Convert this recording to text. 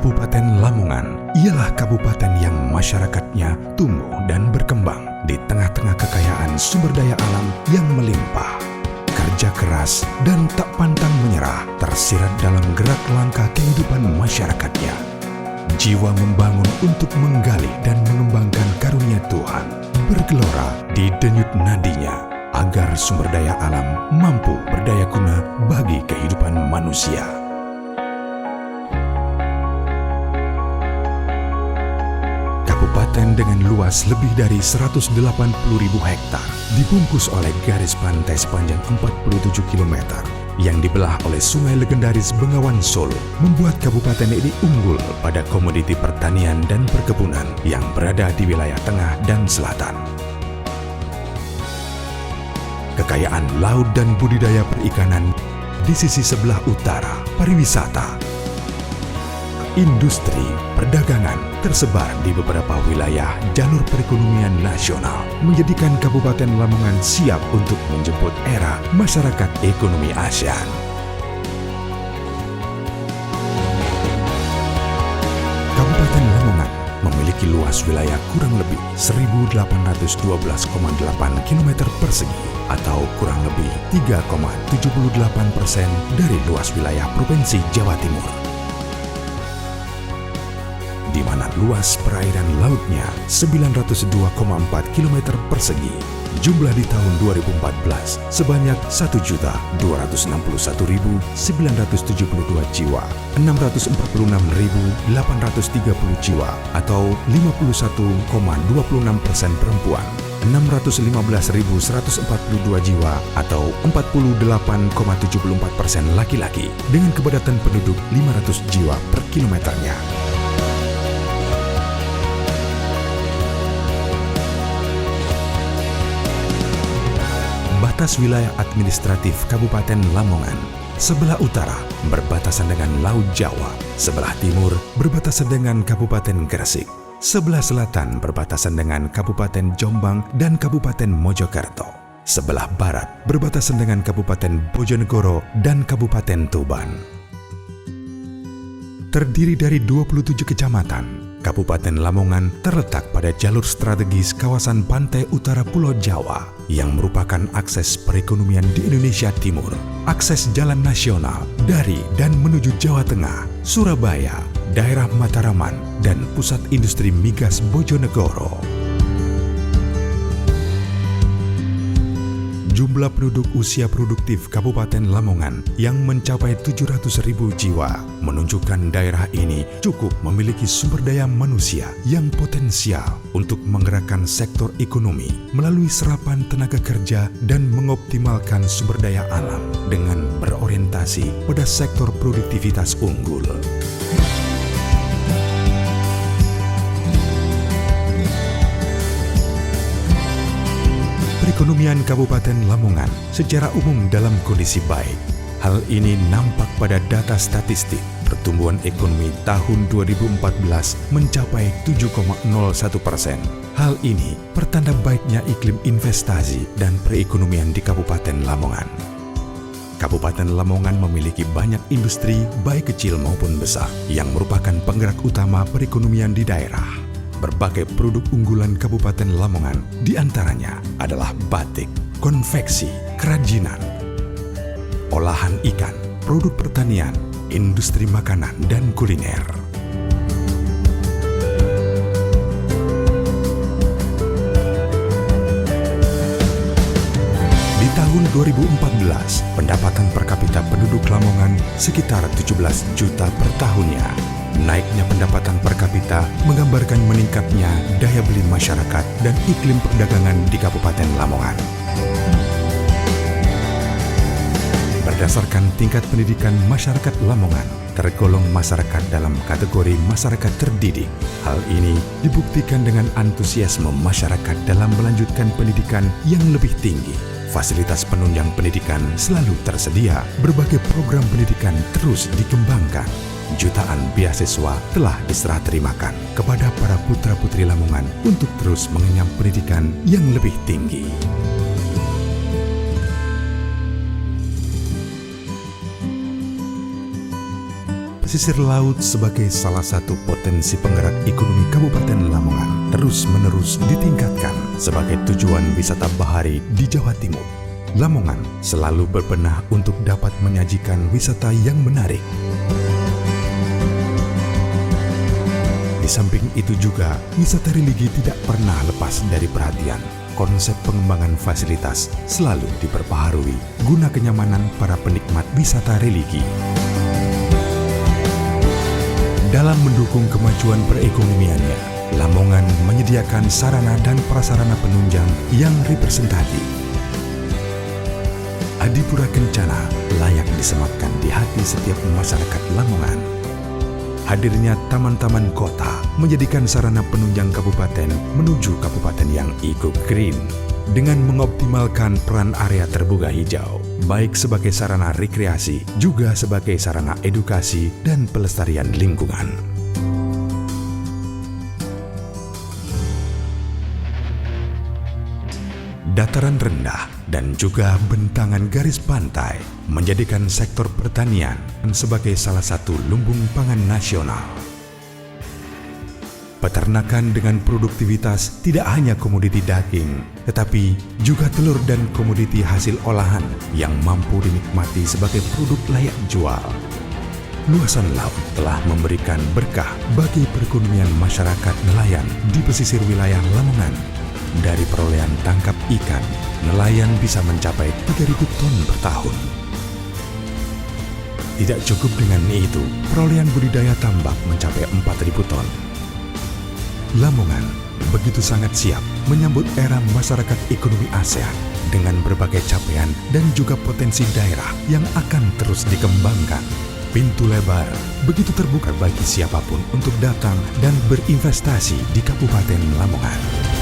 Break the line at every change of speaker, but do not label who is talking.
Kabupaten Lamongan ialah kabupaten yang masyarakatnya tumbuh dan berkembang di tengah-tengah kekayaan sumber daya alam yang melimpah. Kerja keras dan tak pantang menyerah tersirat dalam gerak langkah kehidupan masyarakatnya. Jiwa membangun untuk menggali dan mengembangkan karunia Tuhan bergelora di denyut nadinya agar sumber daya alam mampu berdaya guna bagi kehidupan manusia. Kabupaten dengan luas lebih dari 180.000 hektar dibungkus oleh garis pantai sepanjang 47 km yang dibelah oleh sungai legendaris Bengawan Solo membuat kabupaten ini unggul pada komoditi pertanian dan perkebunan yang berada di wilayah tengah dan selatan. Kekayaan laut dan budidaya perikanan di sisi sebelah utara, pariwisata, industri, perdagangan tersebar di beberapa wilayah jalur perekonomian nasional menjadikan Kabupaten Lamongan siap untuk menjemput era masyarakat ekonomi ASEAN. Kabupaten Lamongan memiliki luas wilayah kurang lebih 1.812,8 km persegi atau kurang lebih 3,78% dari luas wilayah Provinsi Jawa Timur, di mana luas perairan lautnya 902,4 km persegi. Jumlah di tahun 2014 sebanyak 1.261.972 jiwa, 646.830 jiwa atau 51,26% perempuan, 615.142 jiwa atau 48,74% laki-laki dengan kepadatan penduduk 500 jiwa per kilometernya. Batas wilayah administratif Kabupaten Lamongan. Sebelah utara berbatasan dengan Laut Jawa, sebelah timur berbatasan dengan Kabupaten Gresik, sebelah selatan berbatasan dengan Kabupaten Jombang dan Kabupaten Mojokerto, sebelah barat berbatasan dengan Kabupaten Bojonegoro dan Kabupaten Tuban. Terdiri dari 27 kecamatan, Kabupaten Lamongan terletak pada jalur strategis kawasan pantai utara Pulau Jawa yang merupakan akses perekonomian di Indonesia Timur, akses jalan nasional dari dan menuju Jawa Tengah, Surabaya, daerah Mataraman, dan pusat industri migas Bojonegoro. Jumlah penduduk usia produktif Kabupaten Lamongan yang mencapai 700.000 jiwa menunjukkan daerah ini cukup memiliki sumber daya manusia yang potensial untuk menggerakkan sektor ekonomi melalui serapan tenaga kerja dan mengoptimalkan sumber daya alam dengan berorientasi pada sektor produktivitas unggul. Perekonomian Kabupaten Lamongan secara umum dalam kondisi baik. Hal ini nampak pada data statistik pertumbuhan ekonomi tahun 2014 mencapai 7,01%. Hal ini pertanda baiknya iklim investasi dan perekonomian di Kabupaten Lamongan. Kabupaten Lamongan memiliki banyak industri baik kecil maupun besar yang merupakan penggerak utama perekonomian di daerah. Berbagai produk unggulan Kabupaten Lamongan diantaranya adalah batik, konveksi, kerajinan, olahan ikan, produk pertanian, industri makanan, dan kuliner. Di tahun 2014, pendapatan per kapita penduduk Lamongan sekitar 17 juta per tahunnya. Naiknya pendapatan per kapita menggambarkan meningkatnya daya beli masyarakat dan iklim perdagangan di Kabupaten Lamongan. Berdasarkan tingkat pendidikan masyarakat Lamongan, tergolong masyarakat dalam kategori masyarakat terdidik. Hal ini dibuktikan dengan antusiasme masyarakat dalam melanjutkan pendidikan yang lebih tinggi. Fasilitas penunjang pendidikan selalu tersedia, berbagai program pendidikan terus dikembangkan. Jutaan beasiswa telah diserah terimakan kepada para putra-putri Lamongan untuk terus mengenyam pendidikan yang lebih tinggi. Pesisir laut sebagai salah satu potensi penggerak ekonomi Kabupaten Lamongan terus-menerus ditingkatkan sebagai tujuan wisata bahari di Jawa Timur. Lamongan selalu berbenah untuk dapat menyajikan wisata yang menarik. Di samping itu juga, wisata religi tidak pernah lepas dari perhatian. Konsep pengembangan fasilitas selalu diperbaharui guna kenyamanan para penikmat wisata religi. Dalam mendukung kemajuan perekonomiannya, Lamongan menyediakan sarana dan prasarana penunjang yang representatif. Adipura Kencana layak disematkan di hati setiap masyarakat Lamongan. Hadirnya taman-taman kota menjadikan sarana penunjang kabupaten menuju kabupaten yang eco-green dengan mengoptimalkan peran area terbuka hijau, baik sebagai sarana rekreasi juga sebagai sarana edukasi dan pelestarian lingkungan. Dataran rendah dan juga bentangan garis pantai menjadikan sektor pertanian sebagai salah satu lumbung pangan nasional. Peternakan dengan produktivitas tidak hanya komoditi daging, tetapi juga telur dan komoditi hasil olahan yang mampu dinikmati sebagai produk layak jual. Luasan laut telah memberikan berkah bagi perekonomian masyarakat nelayan di pesisir wilayah Lamongan. Dari perolehan tangkap ikan, nelayan bisa mencapai 3.000 ton per tahun. Tidak cukup dengan itu, perolehan budidaya tambak mencapai 4.000 ton. Lamongan begitu sangat siap menyambut era masyarakat ekonomi ASEAN dengan berbagai capaian dan juga potensi daerah yang akan terus dikembangkan. Pintu lebar begitu terbuka bagi siapapun untuk datang dan berinvestasi di Kabupaten Lamongan.